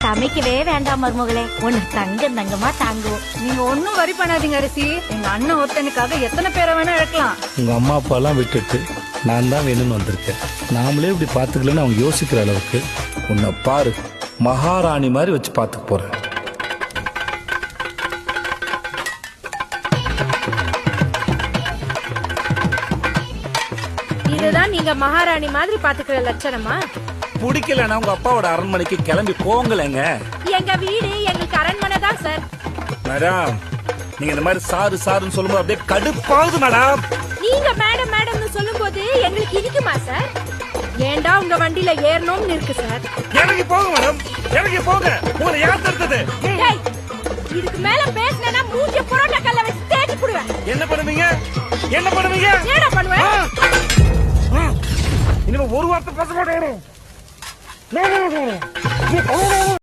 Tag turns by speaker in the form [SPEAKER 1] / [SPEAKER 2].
[SPEAKER 1] சமைக்கவே வேண்டாம் மருமகளே, ஒண்ணு தங்கமா தாங்குவோம்.
[SPEAKER 2] நீங்க ஒன்னும் வரி பண்ணாதீங்க அரசி. எங்க அண்ணன் ஒருத்தனுக்காக எத்தனை பேரை வேணா இழக்கலாம்.
[SPEAKER 3] உங்க அம்மா அப்பா எல்லாம் விட்டுட்டு நான் தான் வேணும்னு வந்திருக்கேன். நாமளே இப்படி பாத்துக்கலன்னு அவங்க யோசிக்கிற அளவுக்கு உன்னை பாரு, மகாராணி மாதிரி வச்சு பாத்துக்க போறேன்.
[SPEAKER 4] இதுதான் நீங்க மகாராணி மாதிரி பாத்துக்கிற லட்சணமா?
[SPEAKER 3] பிடிக்கலன்னா உங்க அப்பாவோட அரண்மனைக்கு கிளம்பி போங்கலங்க.
[SPEAKER 4] எங்க வீடு எங்களுக்கு அரண்மனை தான் சார்.
[SPEAKER 3] மேடம், நீங்க இந்த மாதிரி சாரு சாருன்னு சொல்லும்போது அப்படியே கடுப்பாகுது மேடம்.
[SPEAKER 4] நீங்க மேடம் மேடம்னு சொல்லும்போது எங்களுக்கு இனிக்குமா சார்? ஏண்டா உங்க வண்டியில ஏறணும்னு இருக்கு சார்.
[SPEAKER 3] இறங்கி போங்க மேடம், இறங்கி போங்க. உங்களை யார் தடுத்தது?
[SPEAKER 4] டேய், இதுக்கு மேல பேசினா மூஞ்சி புரோட்டா கல்ல வச்சு தேய்ச்சி புடுவேன்.
[SPEAKER 3] என்ன பண்ணுவீங்க? என்ன பண்ணுவீங்க?
[SPEAKER 4] ஏடா பண்ணுவேன்?
[SPEAKER 3] இனிமே ஒரு வார்த்தை பேச மாட்டேன்.